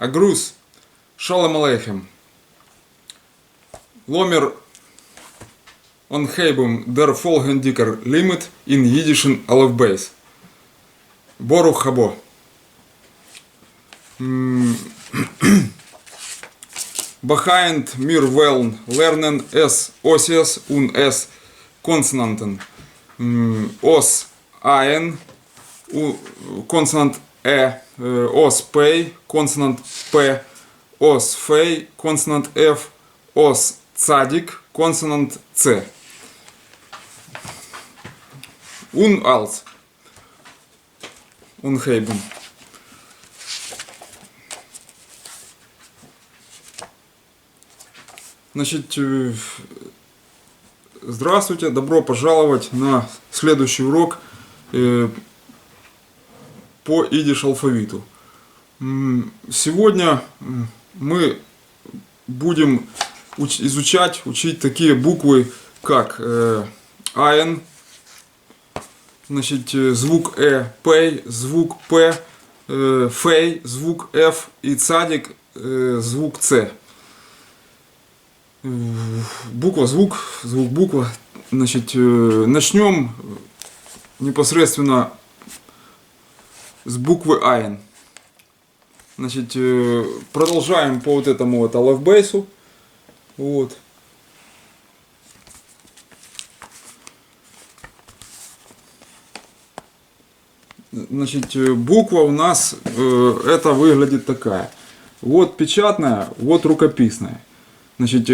Агрус, Шалом Алейхем. Ломер onheibum der volgendiker limit in jiddischen alfabets. Борух Хабо. Behind mir wollen lernen es Osies und es Konsonanten. Os ein, Konsonant Os P, Konsonant P, Os Фей, Konsonant F, Os Цадик, Konsonant C. Und als. Unheben. Значит, здравствуйте, добро пожаловать на следующий урок по идиш алфавиту. Сегодня мы будем учить такие буквы, как айн, значит, звук П, звук П, Фей, звук Ф и цадик, звук С. Буква, звук, звук, буква. Значит, начнем непосредственно с буквы айн. Значит, продолжаем по вот этому вот алфавбейсу. Вот. Значит, буква у нас это выглядит такая. Вот печатная, вот рукописная. Значит,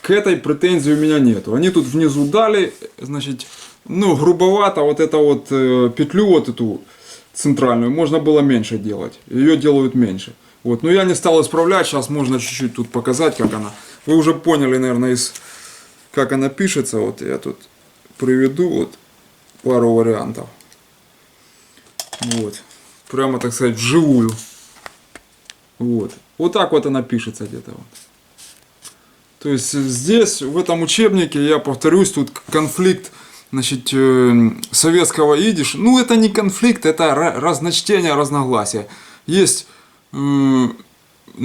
к этой претензии у меня нету. Они тут внизу дали, значит, ну, грубовато вот это вот петлю вот эту центральную можно было меньше делать. Ее делают меньше. Вот, но я не стал исправлять, сейчас можно чуть-чуть тут показать, как она. Вы уже поняли, наверное, как она пишется. Вот я тут приведу вот пару вариантов. Вот. Прямо, так сказать, вживую. Вот. Вот так вот она пишется где-то. Вот. То есть здесь, в этом учебнике, я повторюсь, тут конфликт, значит, советского идиш. Ну, это не конфликт, это разночтение, разногласия. Есть на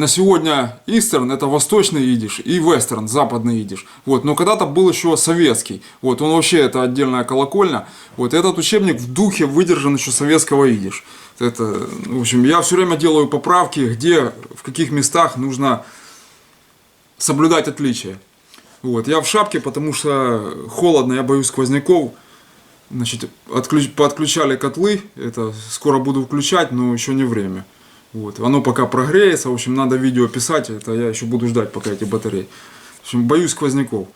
сегодня истерн, это восточный идиш, и вестерн, западный идиш. Вот. Но когда-то был еще советский. Вот. Он вообще, это отдельная колокольня. Вот. Этот учебник в духе выдержан еще советского идиш. Это, в общем, я все время делаю поправки, где, в каких местах нужно соблюдать отличия. Вот. Я в шапке, потому что холодно, я боюсь сквозняков. Значит, подключали котлы, это скоро буду включать, но еще не время. Вот. Оно пока прогреется, в общем, надо видео писать, это я еще буду ждать, пока эти батареи. В общем, боюсь сквозняков.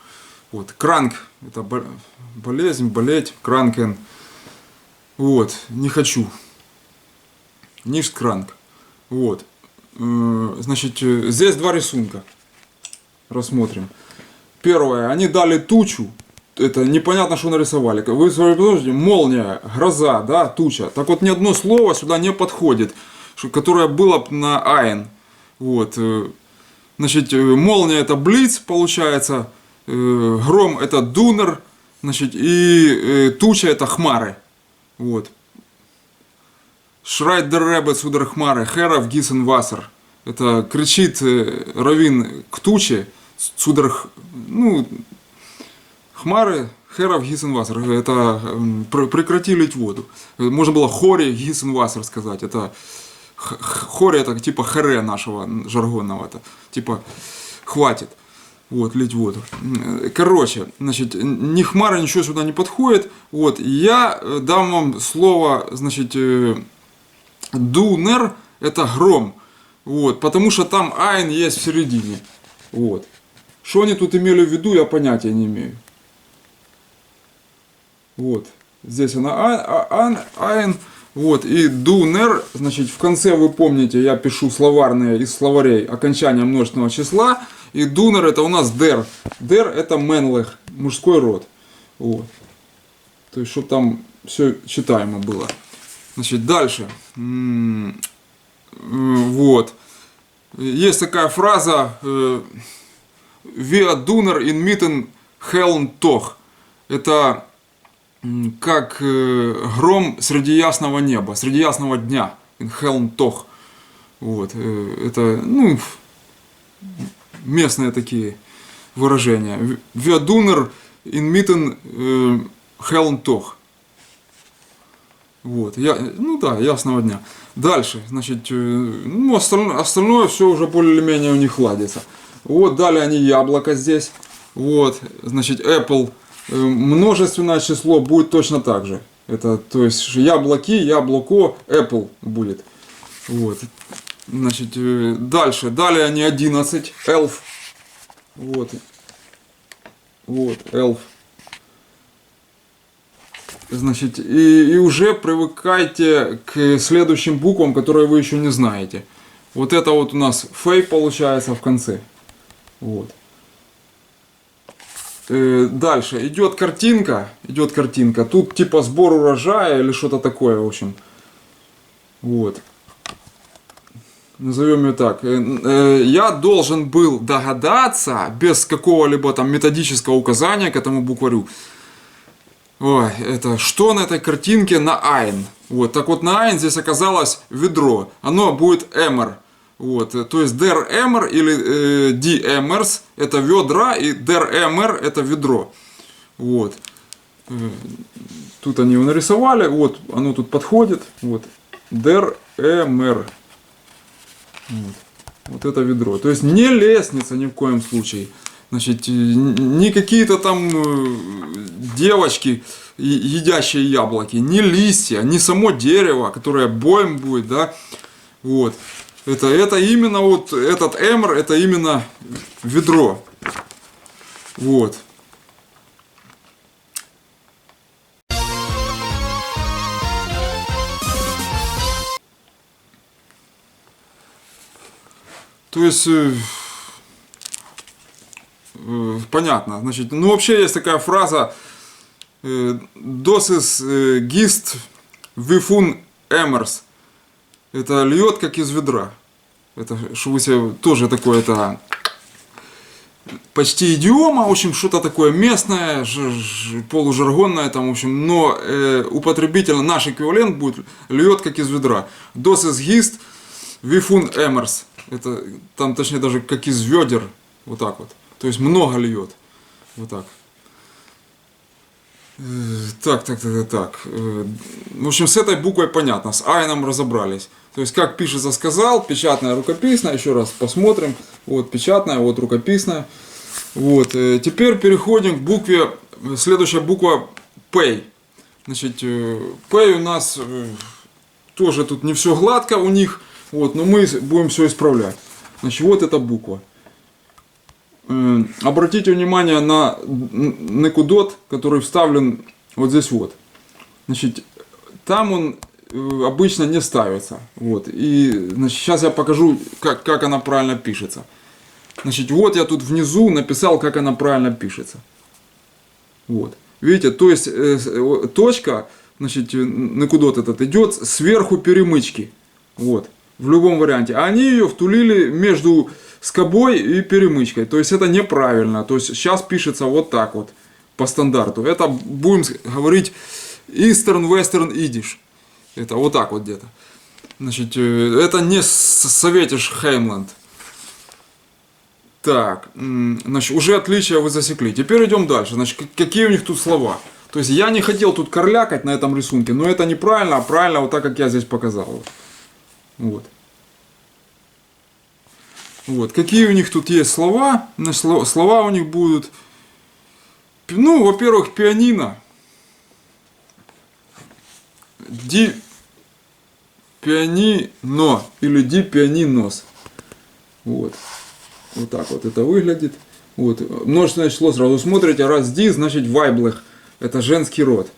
Вот. Кранк, это болезнь, болеть, кранкен. Вот, не хочу. Ништ кранк. Вот. Значит, здесь два рисунка. Рассмотрим. Первое, они дали тучу. Это непонятно, что нарисовали. Вы смотрите, молния, гроза, да, туча. Так вот, ни одно слово сюда не подходит, которое было на айн. Вот. Значит, молния это блиц, получается. Гром это дунер. Значит, и туча это хмары. Вот. Шрайт дер ребе цудер хмары, херов гисен вассер. Это кричит раввин к туче, цудер, ну, хмары, херов гисен вассер. Это прекрати лить воду. Можно было хори гисен вассер сказать. Это хори, это типа харе нашего жаргонного. Это типа хватит. Вот, лить воду. Короче, значит, ни хмара, ничего сюда не подходит. Вот, я дам вам слово, значит, дунер, это гром. Вот, потому что там айн есть в середине. Вот. Что они тут имели в виду, я понятия не имею. Вот. Здесь она айн. Вот. И дунер, значит, в конце вы помните, я пишу словарные из словарей окончания множественного числа. И дунер это у нас дер. Дер это менлех, мужской род. Вот. То есть, чтобы там все читаемо было. Значит, дальше. Вот. Есть такая фраза «Виа дунер ин митен хелн тох». Это как гром среди ясного неба, среди ясного дня. Ин хелн тох. Вот, это, ну, местные такие выражения. Ведунер инмитен хелнтох. Вот, ну да, ясного дня. Дальше, значит, ну, остальное все уже более-менее у них ладится. Вот, далее они яблоко здесь. Вот, значит, Apple, множественное число будет точно так же. Это, то есть, яблоки, яблоко, Apple будет. Вот, значит, дальше, далее они 11, elf. Вот, вот, elf. Значит, и уже привыкайте к следующим буквам, которые вы еще не знаете. Вот это вот у нас фей получается в конце. Вот. Дальше идет картинка. Тут типа сбор урожая или что-то такое, в общем. Вот. Назовем ее так. Я должен был догадаться, без какого-либо там методического указания к этому букварю. Ой, это что на этой картинке на Айн? Вот, так вот на Айн здесь оказалось ведро. Оно будет эмер. Вот, то есть der эмер или die эмерс это ведра, и der эмер это ведро. Вот. Тут они его нарисовали, вот, оно тут подходит. Вот, der эмер. Вот это ведро. То есть не лестница ни в коем случае. Значит, не какие-то там девочки, едящие яблоки, не листья, не само дерево, которое боем будет, да. Вот. Это именно вот этот эмр, это именно ведро. Вот. То есть понятно. Значит, ну вообще есть такая фраза «Das ist gießt wie von Emmers». Это льет как из ведра. Это, что вы себе тоже такое, это почти идиома, в общем, что-то такое местное, полужаргонное, там, в общем, но употребительно наш эквивалент будет льет как из ведра. Das ist gießt wie von Emmers. Это там, точнее, даже как из ведер, вот так вот. То есть много льет. Вот так. Так. В общем, с этой буквой понятно. С айном разобрались. То есть, как пишется, сказал, печатная, рукописная. Еще раз посмотрим. Вот печатная, вот рукописная. Вот. Теперь переходим к букве. Следующая буква P. Значит, P у нас тоже тут не все гладко у них. Вот, но мы будем все исправлять. Значит, вот эта буква. Обратите внимание на некудот, который вставлен вот здесь вот. Значит, там он обычно не ставится. Вот. И значит, сейчас я покажу, как она правильно пишется. Значит, вот я тут внизу написал, как она правильно пишется. Вот. Видите, то есть точка, значит, некудот этот идет сверху перемычки. Вот. В любом варианте. А они ее втулили между скобой и перемычкой. То есть это неправильно. То есть сейчас пишется вот так вот по стандарту. Это будем говорить Eastern Western Yiddish. Это вот так вот где-то. Значит, это не Советиш Хеймленд. Так, значит, уже отличия вы засекли. Теперь идем дальше. Значит, какие у них тут слова? То есть я не хотел тут корлякать на этом рисунке, но это неправильно, а правильно вот так, как я здесь показал. Вот. Вот. Какие у них тут есть слова? Слова у них будут, ну, во-первых, пианино. Ди пианино или ди пианинос. Вот. Вот так вот это выглядит. Вот. Множественное число сразу смотрите. Раз ди, значит вайблех. Это женский род.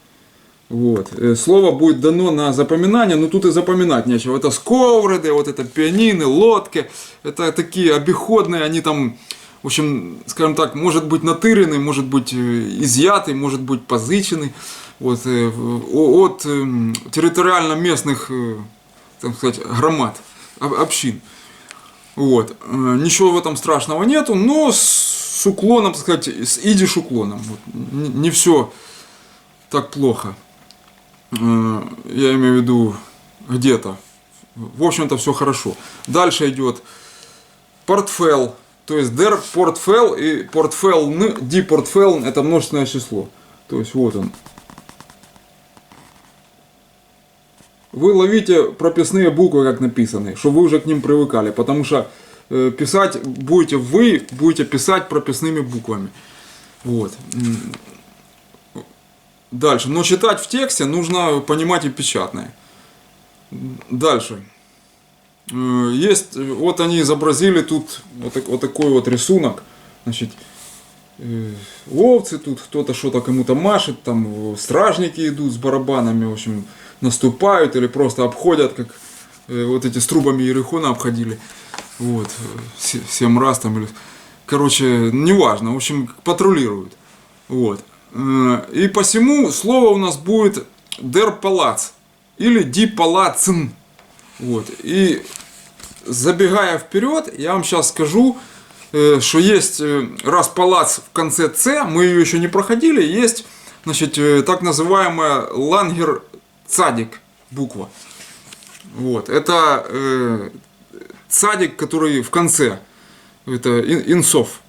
Вот. Слово будет дано на запоминание, но тут и запоминать нечего. Это сковороды, вот это пианины, лодки. Это такие обиходные, они там, в общем, скажем так, может быть натырены, может быть изъяты, может быть позычены. Вот, от территориально местных, так сказать, громад, общин. Вот. Ничего в этом страшного нету, но с уклоном, так сказать, с идиш уклоном. Вот. Не все так плохо. Я имею в виду где-то В общем-то, все хорошо. Дальше идет портфел. То есть der портфел и портфел, die портфел это множественное число. То есть вот он. Вы ловите прописные буквы, как написаны, чтобы вы уже к ним привыкали. Потому что писать будете писать прописными буквами. Вот. Дальше. Но читать в тексте нужно понимать и печатное. Дальше. Есть, вот они изобразили тут вот такой вот рисунок. Значит, овцы тут, кто-то что-то кому-то машет, там стражники идут с барабанами, в общем, наступают или просто обходят, как вот эти с трубами Иерихона обходили. Вот, 7 раз там, или, короче, неважно, в общем, патрулируют. Вот. И посему слово у нас будет der Palaz или die Palazn. Вот. И забегая вперед, я вам сейчас скажу, что есть, раз палац в конце Ц, мы ее еще не проходили, есть, значит, так называемая Лангер Цадик буква. Вот. Это цадик, который в конце, это инсов.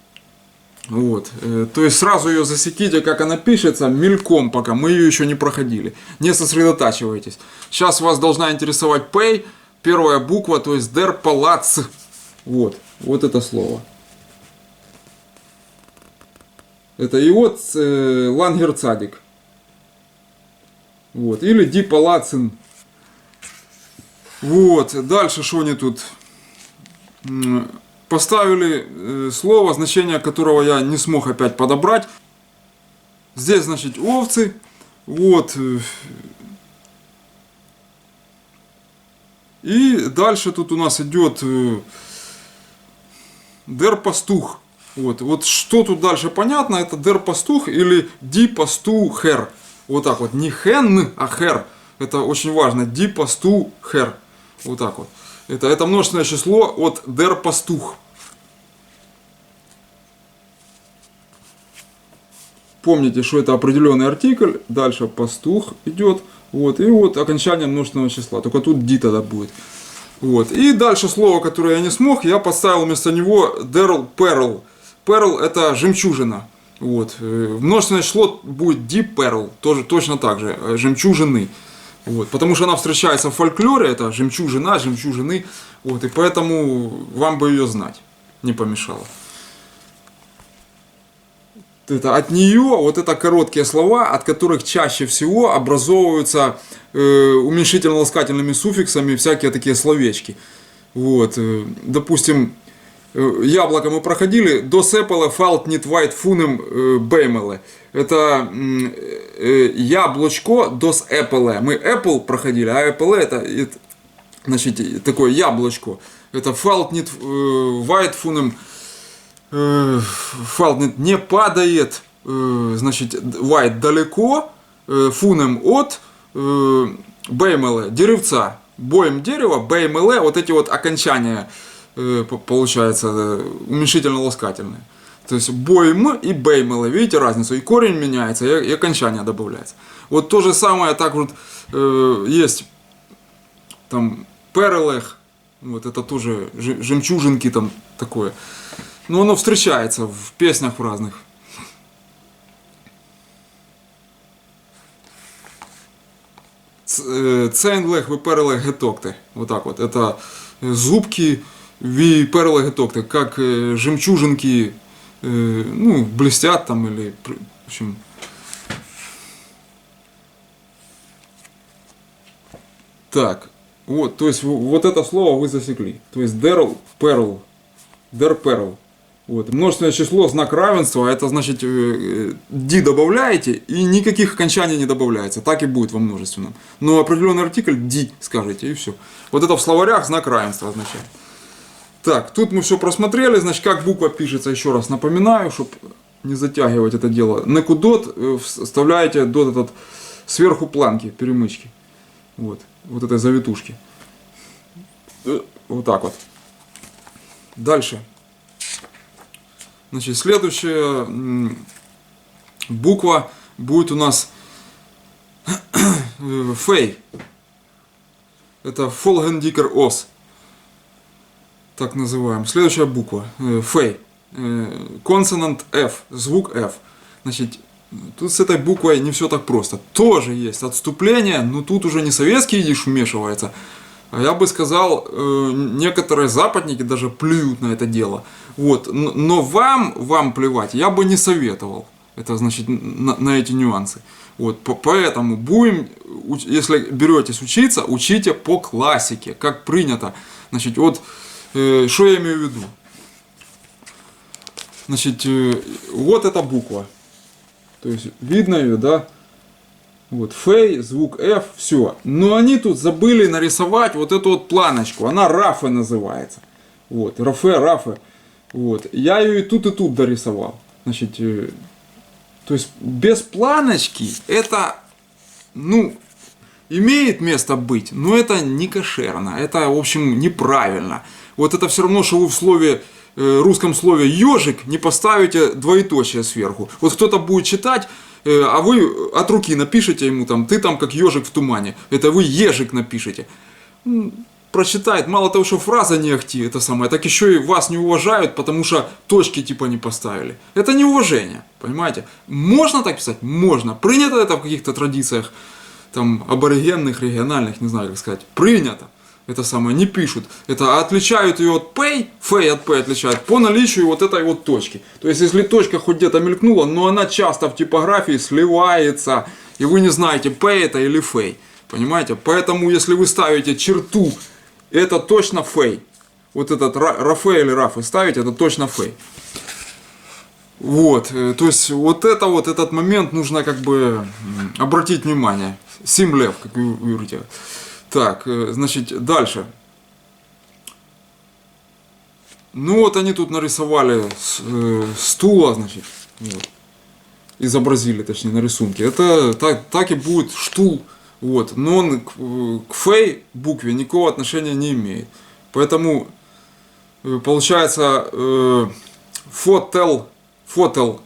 Вот. То есть сразу ее засеките, как она пишется, мельком, пока мы ее еще не проходили. Не сосредотачивайтесь. Сейчас вас должна интересовать Pay, первая буква, то есть der Palaz. Вот. Вот это слово. Это и вот Лангер Цадик. Вот. Или die Palazn. Вот. Дальше что они тут поставили слово, значение которого я не смог опять подобрать. Здесь, значит, овцы. Вот. И дальше тут у нас идет der пастух. Вот что тут дальше понятно, это der пастух или die пастухер. Вот так вот, не hen, а her. Это очень важно, die пастухер. Вот так вот. Это множественное число от der пастух. Помните, что это определенный артикль. Дальше пастух идет. Вот, и вот окончание множественного числа. Только тут die тогда будет. Вот. И дальше слово, которое я не смог, я поставил вместо него der Perl. Perl это жемчужина. Вот. Множественное число будет die Perl. Тоже точно так же. Жемчужины. Вот, потому что она встречается в фольклоре, это жемчужина, жемчужины, вот, и поэтому вам бы ее знать не помешало. Это от нее, вот это короткие слова, от которых чаще всего образовываются уменьшительно-ласкательными суффиксами всякие такие словечки. Вот, допустим, яблоко мы проходили, dos Apple falt nicht weit funem Беймеле. Это яблочко dos Apple. Мы Apple проходили, а Apple это значит, такое яблочко. Это falt nicht weit funem, falt nicht не падает, значит, weit далеко, фунем от Беймеле, деревца. Боем дерева, Беймеле, вот эти вот окончания получается уменьшительно-ласкательные. То есть бойм и беймеле, видите разницу? И корень меняется, и окончание добавляется. Вот то же самое, так вот есть там перелех, вот это тоже жемчужинки там такое. Но оно встречается в песнях в разных. Цейнлех, виперелех, гетокте. Вот так вот. Это зубки виперелех, гетокте, как жемчужинки, ну, блестят там или, в общем. Так, вот, то есть вот это слово вы засекли. То есть der Perl. Вот. Множественное число, знак равенства, это значит die добавляете и никаких окончаний не добавляется. Так и будет во множественном. Но определенный артикль die скажете и все. Вот это в словарях знак равенства означает. Так, тут мы все просмотрели. Значит, как буква пишется, еще раз напоминаю, чтобы не затягивать это дело. Некудот вставляете дот этот сверху планки, перемычки. Вот этой завитушки. Вот так вот. Дальше. Значит, следующая буква будет у нас фей. Это Folgendiecker ос. Так называем. Следующая буква. Фей. Консонант F. Звук F. Значит, тут с этой буквой не все так просто. Тоже есть отступление, но тут уже не советский идиш вмешивается. А я бы сказал, некоторые западники даже плюют на это дело. Вот. Но вам плевать я бы не советовал. Это значит на эти нюансы. Вот. Поэтому будем, если беретесь учиться, учите по классике, как принято. Значит, вот что я имею в виду. Значит, вот эта буква. То есть видно ее, да? Вот, фей, звук F, все. Но они тут забыли нарисовать вот эту вот планочку. Она рафе называется. Вот, рафе. Вот. Я ее и тут дорисовал. Значит, то есть без планочки это, ну, имеет место быть, но это не кошерно. Это, в общем, неправильно. Вот это все равно, что вы в слове, русском слове ежик не поставите двоеточие сверху. Вот кто-то будет читать, а вы от руки напишите ему там, ты там как ежик в тумане. Это вы ежик напишите. Прочитает, мало того, что фраза не ахти, это самое, так еще и вас не уважают, потому что точки типа не поставили. Это неуважение, понимаете? Можно так писать? Можно. Принято это в каких-то традициях, там, аборигенных, региональных, не знаю как сказать. Принято. Это самое, не пишут. Это отличают ее от пей, фей от пей отличают по наличию вот этой вот точки. То есть, если точка хоть где-то мелькнула, но она часто в типографии сливается, и вы не знаете, пей это или фей. Понимаете? Поэтому, если вы ставите черту, это точно фей. Вот этот рафе или рафы ставить, это точно фей. Вот. То есть, вот этот момент нужно как бы обратить внимание. Симлев, как вы говорите. Так, значит, дальше. Ну вот они тут нарисовали стула, значит, вот. Изобразили, точнее, на рисунке. Это так и будет штул, вот. Но он к фей букве никакого отношения не имеет. Поэтому получается der Fotel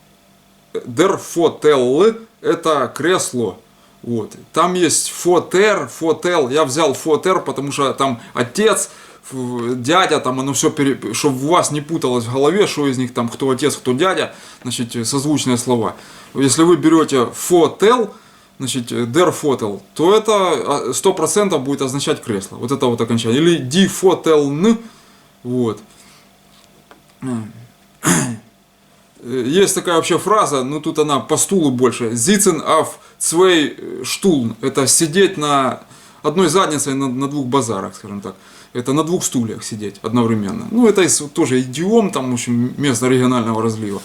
это кресло. Вот. Там есть фотел, я взял фотер, потому что там отец, дядя, там оно все, чтобы у вас не путалось в голове, что из них там, кто отец, кто дядя, значит, созвучные слова. Если вы берете фотел, значит, der Fotel, то это 100% будет означать кресло. Вот это вот окончание. Или die Foteln, вот. Есть такая вообще фраза, но тут она по стулу больше. Sitzen auf zwei Stühlen. Это сидеть на одной заднице на двух базарах, скажем так. Это на двух стульях сидеть одновременно. Ну, это тоже идиом, там, в общем, место регионального разлива.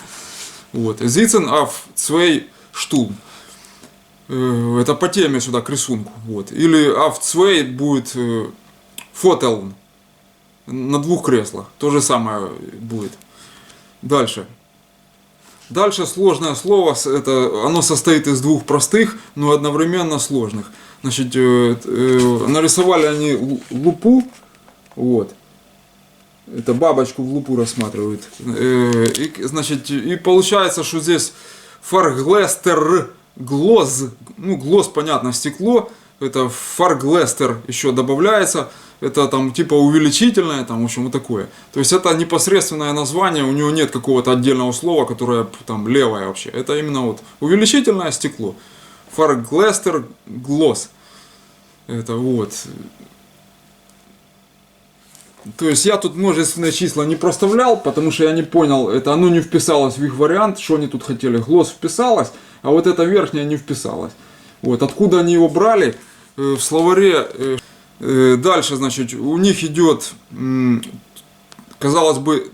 Вот. Sitzen auf zwei Stühlen. Это по теме сюда, к рисунку. Вот. Или auf zwei будет Foteln. На двух креслах. То же самое будет. Дальше. Дальше сложное слово, это, оно состоит из двух простых, но одновременно сложных. Значит, нарисовали они лупу, вот. Это бабочку в лупу рассматривают. И, значит, и получается, что здесь фарглестер глоз, ну глоз понятно, стекло, это фарглестер еще добавляется. Это там типа увеличительное, там, в общем, вот такое. То есть это непосредственное название, у него нет какого-то отдельного слова, которое там левое вообще. Это именно вот увеличительное стекло. Фарглестер глосс. Это вот. То есть я тут множественные числа не проставлял, потому что я не понял, это оно не вписалось в их вариант, что они тут хотели. Глосс вписалось, а вот это верхнее не вписалось. Вот. Откуда они его брали? В словаре... Дальше, значит, у них идет, казалось бы,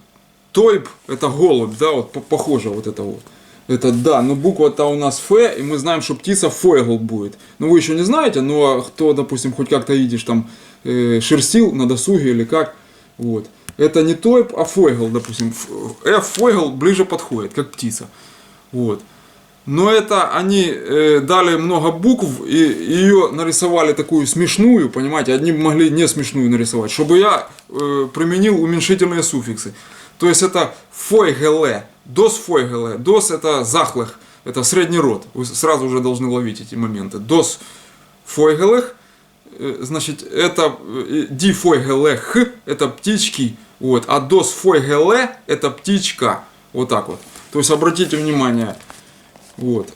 тойп, это голубь, да, вот похоже вот это вот. Это да, но буква-то у нас Ф, и мы знаем, что птица фойгл будет. Ну вы еще не знаете, но кто, допустим, хоть как-то видишь там шерстил на досуге или как, вот. Это не тойп, а фойгл, допустим. Ф фойгл ближе подходит, как птица. Вот. Но это они дали много букв и ее нарисовали такую смешную, понимаете, одни могли не смешную нарисовать, чтобы я применил уменьшительные суффиксы. То есть это фойгеле, дос фойгеле, дос это захлых, это средний род, вы сразу уже должны ловить эти моменты. Дос фойгелех, значит, это дифойгелех, это птички, вот, а досфойгеле это птичка. Вот так вот. То есть обратите внимание, вот,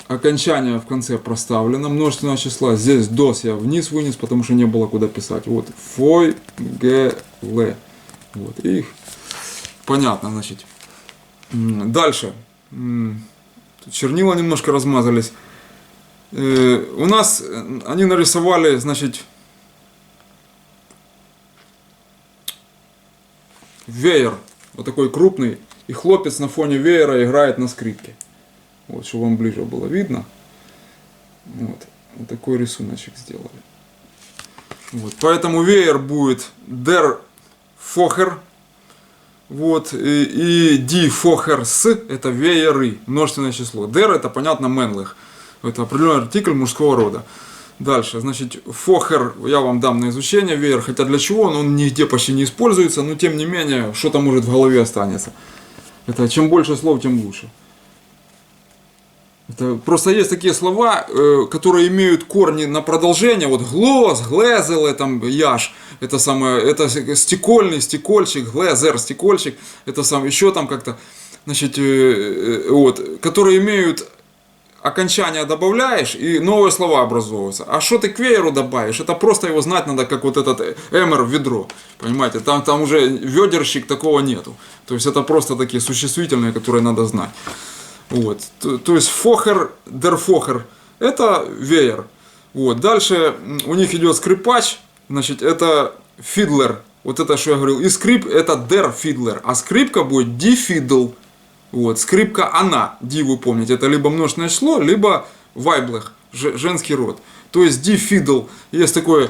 окончание в конце проставлено, множественного числа. Здесь дос я вниз вынес, потому что не было куда писать. Вот, фойгеле. Вот, и понятно, значит. Дальше. Чернила немножко размазались. У нас они нарисовали, значит, веер, вот такой крупный, и хлопец на фоне веера играет на скрипке. Вот, чтобы вам ближе было видно. Вот, вот такой рисуночек сделали. Вот, поэтому веер будет der Focher. Вот, и die Fochers это вееры, множественное число. Der это, понятно, männlich. Это определенный артикль мужского рода. Дальше, значит, фохер я вам дам на изучение, веер, хотя для чего он нигде почти не используется, но тем не менее, что-то может в голове останется. Это чем больше слов, тем лучше. Это просто есть такие слова, которые имеют корни на продолжение, вот глос, глезеле, там, яш, это самое, это стекольный, стекольщик, глезер, стекольщик, это сам, еще там как-то, значит, вот, которые имеют окончание добавляешь, и новые слова образовываются. А что ты к вееру добавишь? Это просто его знать надо, как вот этот эмер в ведро. Понимаете? Там уже ведерщик, такого нету. То есть это просто такие существительные, которые надо знать. Вот. То есть фохер, дер фохер, это веер. Вот. Дальше у них идет скрипач, значит, это фидлер. Вот это, что я говорил. И скрип, это дер фидлер. А скрипка будет ди фидл. Вот, скрипка она, ди вы помните, это либо множественное число, либо вайблех, женский род. То есть ди фидл, есть такой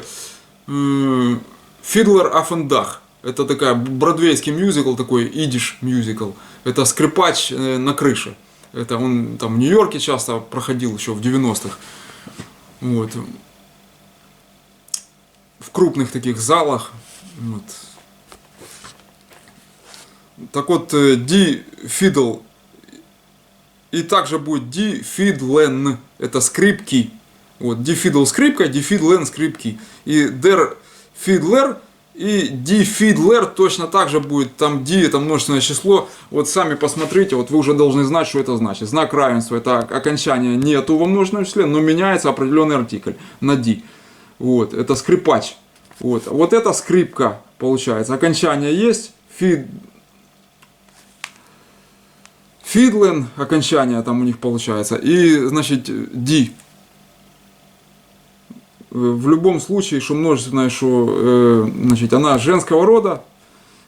Fiddler auf dem Dach. Это такая бродвейский мюзикл, такой идиш мюзикл. Это скрипач на крыше. Это он там в Нью-Йорке часто проходил еще в 90-х. Вот. В крупных таких залах. Вот. Так вот, ди фидл. И также будет ди фидлен. Это скрипки. Вот, ди фидл скрипка, ди фидлен скрипки. И дер фидлер и ди фидлер точно так же будет. Там ди это множественное число. Вот сами посмотрите, вот вы уже должны знать, что это значит. Знак равенства, это окончание нету во множественном числе, но меняется определенный артикль на ди. Вот, это скрипач. Вот это скрипка получается. Окончание есть. Фидлен, окончание там у них получается. И, значит, ди. В любом случае, что множественное, что, значит, она женского рода,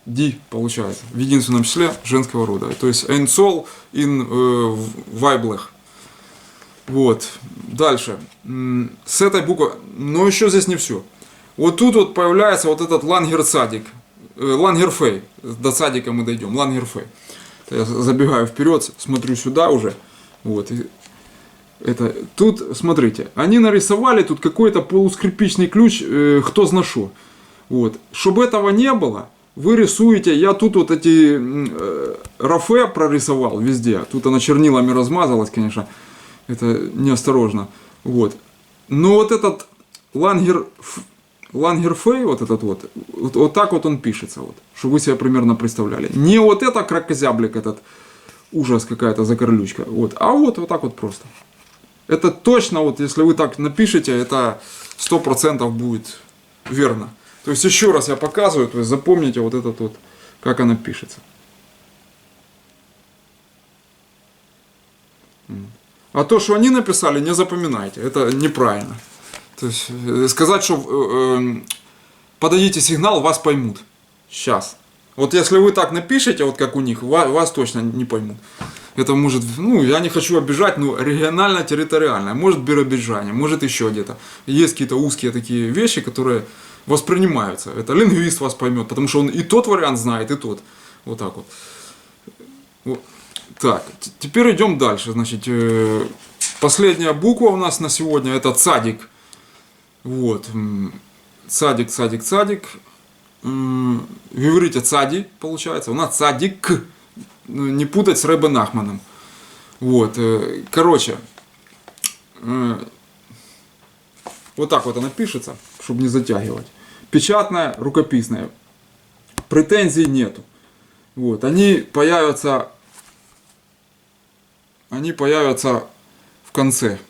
ди получается. В единственном числе женского рода. То есть, ein Soll in weiblich. Вот. Дальше. С этой буквы. Но еще здесь не все. Вот тут вот появляется вот этот лангер-садик. Лангер-фей. До садика мы дойдем. Лангер-фей. Я забегаю вперед, смотрю сюда уже. Вот. Это, тут, смотрите, они нарисовали тут какой-то полускрипичный ключ, кто знает что. Вот. Чтобы этого не было, вы рисуете, я тут вот эти рафе прорисовал везде. Тут она чернилами размазалась, конечно. Это неосторожно. Вот. Но вот этот лангерфей, вот этот вот так вот он пишется, вот, чтобы вы себе примерно представляли. Не вот это кракозяблик, этот ужас какая-то закорлючка, вот, а вот так вот просто. Это точно, вот если вы так напишете, это 100% будет верно. То есть еще раз я показываю, то есть запомните вот этот вот, как она пишется. А то, что они написали, не запоминайте, это неправильно. То есть сказать, что подадите сигнал, вас поймут. Сейчас. Вот если вы так напишете, вот как у них, вас точно не поймут. Это может, ну, я не хочу обижать, но регионально-территориально. Может Биробиджане, может еще где-то. Есть какие-то узкие такие вещи, которые воспринимаются. Это лингвист вас поймет, потому что он и тот вариант знает, и тот. Вот так вот. Вот. Так, теперь идем дальше. Значит, последняя буква у нас на сегодня это цадик. Вот. Цадик. В иврите цади получается. У нас цадик. Не путать с Ребе Нахманом. Вот. Короче. Вот так вот она пишется. чтобы не затягивать. Печатная, рукописная. Претензий нету. Вот. Они появятся в конце.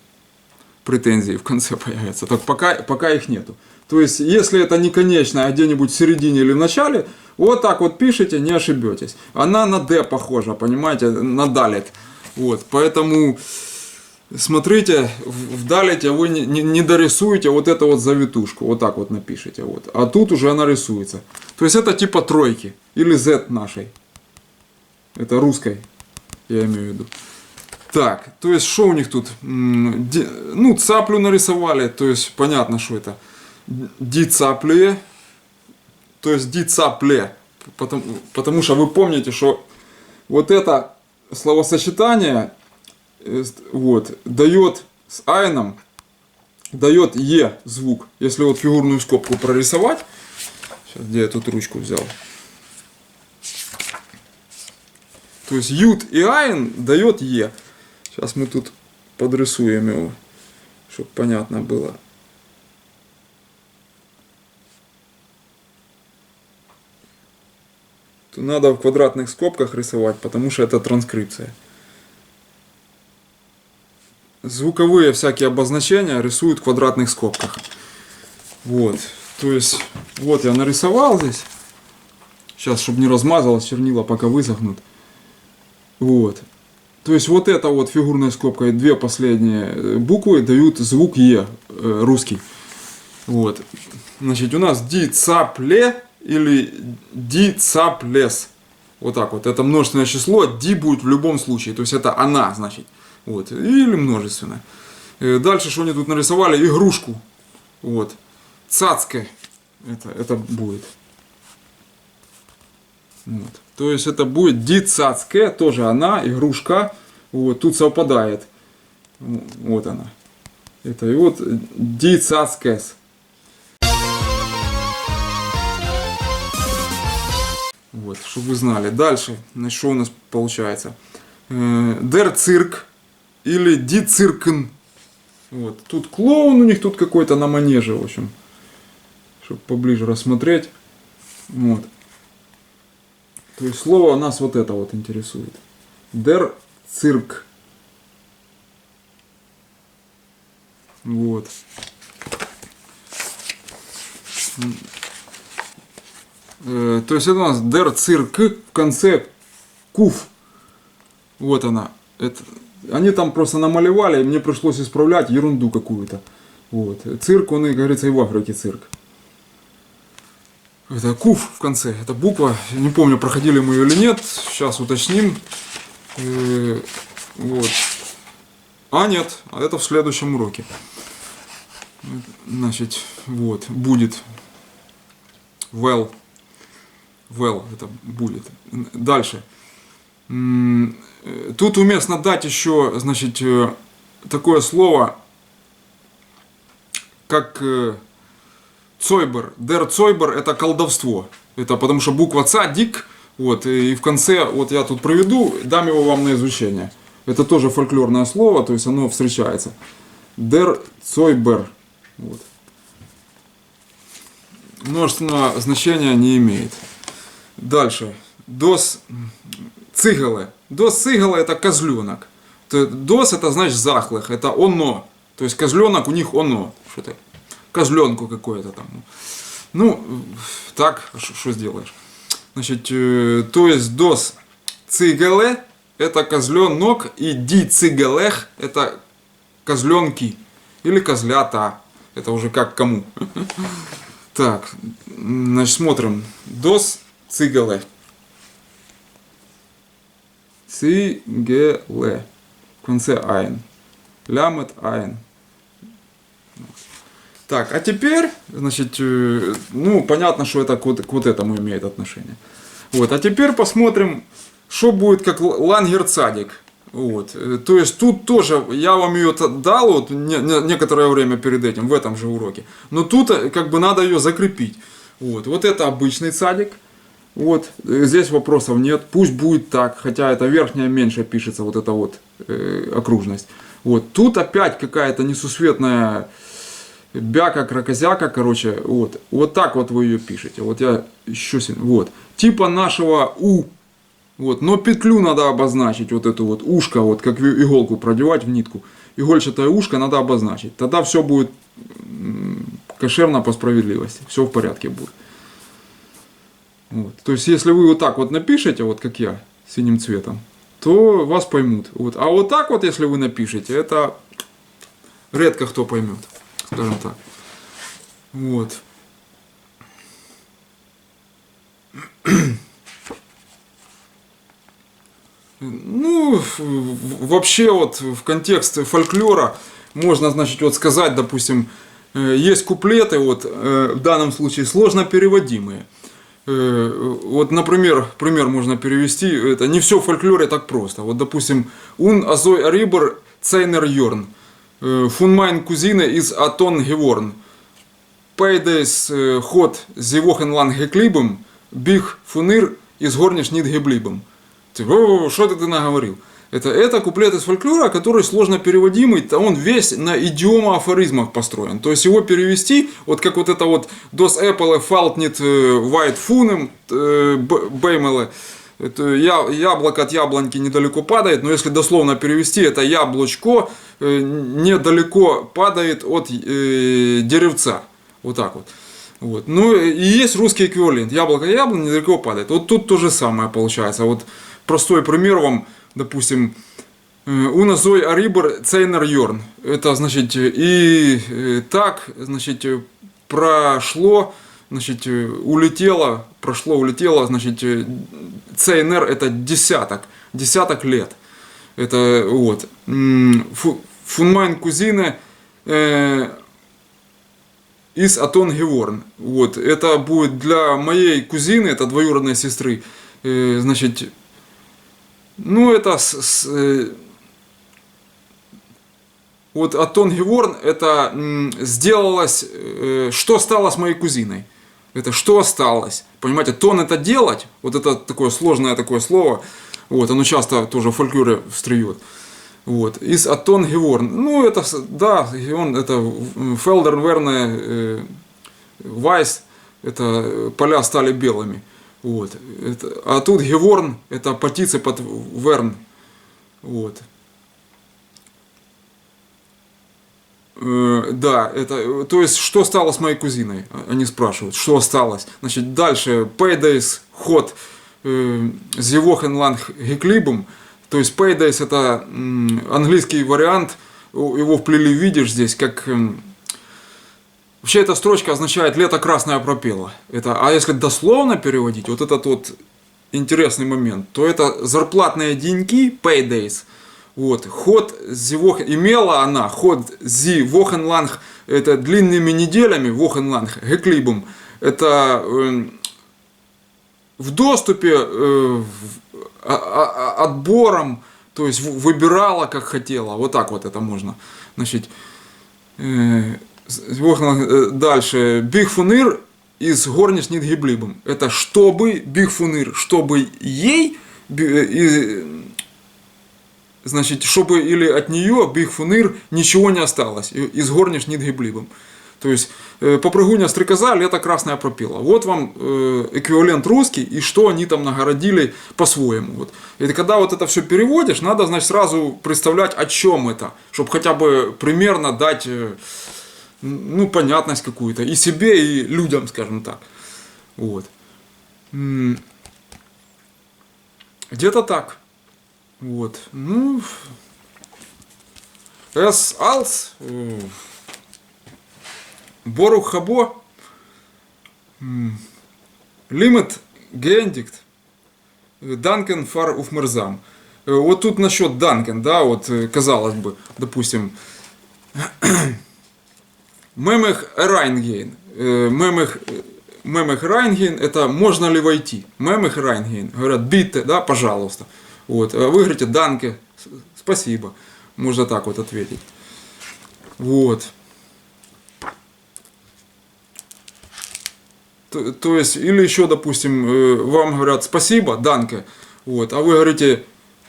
Претензии в конце появятся. Так пока их нету. То есть, если это не конечная, а где-нибудь в середине или в начале, вот так вот пишите, не ошибетесь. Она на D похожа, понимаете, на далит. Вот. Поэтому смотрите, в далите вы не дорисуете вот эту вот завитушку. Вот так вот напишите. Вот. А тут уже она рисуется. То есть, это типа тройки. Или Z нашей. Это русской, я имею в виду. Так, то есть, что у них тут? Ну, цаплю нарисовали, то есть, понятно, что это. Дицапле, то есть, дицапле. Потому что вы помните, что вот это словосочетание вот, дает с айном, дает Е звук. Если вот фигурную скобку прорисовать, сейчас, где я тут ручку взял. То есть, ют и айн дает Е. Сейчас мы тут подрисуем его, чтобы понятно было. Тут надо в квадратных скобках рисовать, потому что это транскрипция. Звуковые всякие обозначения рисуют в квадратных скобках. Вот. То есть, вот я нарисовал здесь. Сейчас, чтобы не размазалось, чернила пока высохнут. Вот. То есть вот эта вот фигурная скобка и две последние буквы дают звук Е, русский. Вот. Значит, у нас дицапле или дицаплес. Вот так вот. Это множественное число. Ди будет в любом случае. То есть это она, значит. Вот. Или множественное. Дальше, что они тут нарисовали? Игрушку. Вот. Цацке. Это будет. Вот. То есть это будет дицацке, тоже она, игрушка. Вот, тут совпадает. Вот она. Это и вот дицацкес. Вот, чтобы вы знали. Дальше, значит, что у нас получается? Дер цирк или дициркн. Вот. Тут клоун у них тут какой-то на манеже, в общем. Чтобы поближе рассмотреть. Вот. То есть слово нас вот это вот интересует. Der Цирк. Вот. То есть это у нас Der Цирк в конце куф. Вот она. Это, они там просто намалевали, и мне пришлось исправлять ерунду какую-то. Вот. Цирк, он, и говорится, и в Африке цирк. Это куф в конце, это буква, не помню, проходили мы ее или нет, сейчас уточним. Вот. А нет, это в следующем уроке. Значит, вот, будет. Well, это будет. Дальше. Тут уместно дать еще, значит, такое слово, как... Цойбер. Der Цойбер это колдовство. Это потому что буква цадик. Вот, и в конце, вот я тут проведу, дам его вам на изучение. Это тоже фольклорное слово, то есть оно встречается. Der Цойбер. Вот. Множественного значения не имеет. Дальше. Дос цигеле. Дос цигеле это козленок. Дос это значит захлых, это оно. То есть козленок у них оно. Что-то. Козленку какое-то там. Ну, так, что сделаешь. Значит, то есть дос цигеле это козленок, и ди цигелех это козленки. Или козлята. Это уже как кому. Так, значит, смотрим. Дос цигеле. Цигеле. В конце айн. Лямет айн. Так, а теперь, значит, ну, понятно, что это к вот этому имеет отношение. Вот, а теперь посмотрим, что будет как лангерцадик. Вот, то есть тут тоже, я вам ее дал вот, некоторое время перед этим, в этом же уроке. Но тут как бы надо ее закрепить. Вот это обычный цадик. Вот, здесь вопросов нет. Пусть будет так, хотя это верхняя меньше пишется, вот эта вот окружность. Вот, тут опять какая-то несусветная бяка, кракозяка, короче, вот. Вот так вот вы ее пишете. Вот я еще вот. Типа нашего У. Вот. Но петлю надо обозначить, вот эту вот ушко, вот как иголку продевать в нитку. Игольчатое ушко надо обозначить. Тогда все будет кошерно по справедливости. Все в порядке будет. Вот. То есть, если вы вот так вот напишете, вот как я, синим цветом, то вас поймут. Вот. А вот так вот, если вы напишете, это редко кто поймет, скажем так. Вот. Ну, вообще вот в контексте фольклора можно, значит, вот сказать, допустим, есть куплеты, вот в данном случае сложно переводимые. Вот, например, пример можно перевести, это не все в фольклоре так просто. Вот, допустим, «Un azoi aribor zeiner Jorn, von mein Cousine is Aton geworn, peides hot sie Wochen lang geblieben, bich von ihr is горниш nicht geblieben». Что ты наговорил? Это куплет из фольклора, который сложно переводимый, он весь на идиомо-афоризмах построен. То есть его перевести, вот как вот это вот «Dos Apple falt nicht weit funem беймеле», яблоко от яблоньки недалеко падает, но если дословно перевести, это яблочко недалеко падает от деревца. Вот так вот. Вот. Ну и есть русский эквивалент. Яблоко яблони недалеко падает. Вот тут то же самое получается. Вот простой пример вам, допустим, «Un azoi aribor zeiner Jorn». Это значит и так, значит, прошло, значит, улетело, значит, zeiner это десяток лет. Это вот. «Von mein Cousine is Aton geworn». Вот. Это будет для моей кузины, это двоюродной сестры, значит, ну это вот Aton geworn это сделалось, что стало с моей кузиной. Это что осталось. Понимаете, тон это делать, вот это такое сложное такое слово, вот, оно часто тоже в фольклоре встреет. Вот, из Aton geworn. Ну, это, да, он, это Feldern Werne Weiss, это поля стали белыми. Вот. Это, а тут geworn, это партиципат Wern. Вот. Да, это, то есть, что стало с моей кузиной? Они спрашивают, что осталось. Значит, дальше, paydays ход sie Wochen lang geblieben. То есть paydays это английский вариант, его вплели, видишь здесь, как... Вообще эта строчка означает «лето красное пропело». Это, а если дословно переводить, вот этот вот интересный момент, то это зарплатные деньги, paydays. Вот, ход имела она ход зи Wochenlang, это длинными неделями, Wochenlang, geblieben, это в доступе, отбором, то есть выбирала как хотела, вот так вот это можно, значит, дальше, bich von ihr из горниш nicht geblieben, это чтобы, bich von ihr, чтобы ей, значит, чтобы или от нее, bich von ihr, ничего не осталось, из горниш nicht geblieben. То есть, попрыгуня стрекоза, лето красное пропела. Вот вам эквивалент русский, и что они там нагородили по-своему. Вот. И когда вот это все переводишь, надо, значит, сразу представлять, о чем это, чтобы хотя бы примерно дать, ну, понятность какую-то и себе, и людям, скажем так. Вот. Где-то так. Вот. Ну, es als Борух Хабо, Лимит Гендикт, Данкен фар уфмерзам. Вот тут насчет Данкен, да, вот казалось бы, допустим, Мемех Райнгейн. Мемех Райнгейн это можно ли войти? Мемех Райнгейн. Говорят, битте, да, пожалуйста. Вот. А вы говорите, данке, спасибо. Можно так вот ответить. Вот. То есть, или еще, допустим, вам говорят спасибо, данке, вот, а вы говорите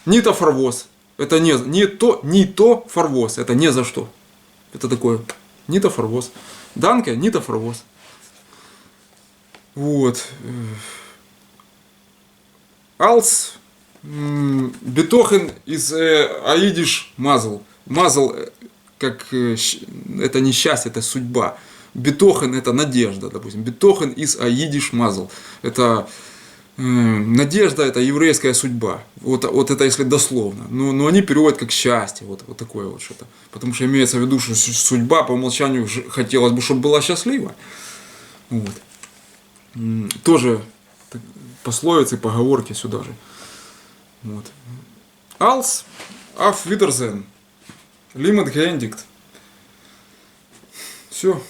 не то фарвоз, это не то фарвоз, это не за что. Это такое Нита Форвоз. Данке, Нита Форвоз. Вот. Алс, Бетохен из Аидиш Мазл. Мазл, как это не счастье, это судьба. Бетохен это надежда, допустим. Бетохен из Аидиш Мазл. Это надежда, это еврейская судьба. Вот это если дословно. Но они переводят как счастье. Вот такое вот что-то. Потому что имеется в виду, что судьба по умолчанию хотелось бы, чтобы была счастлива. Вот. Тоже пословицы, поговорки сюда же. Вот. Алс, auf Wiedersehen. Лимит Гендикт. Все.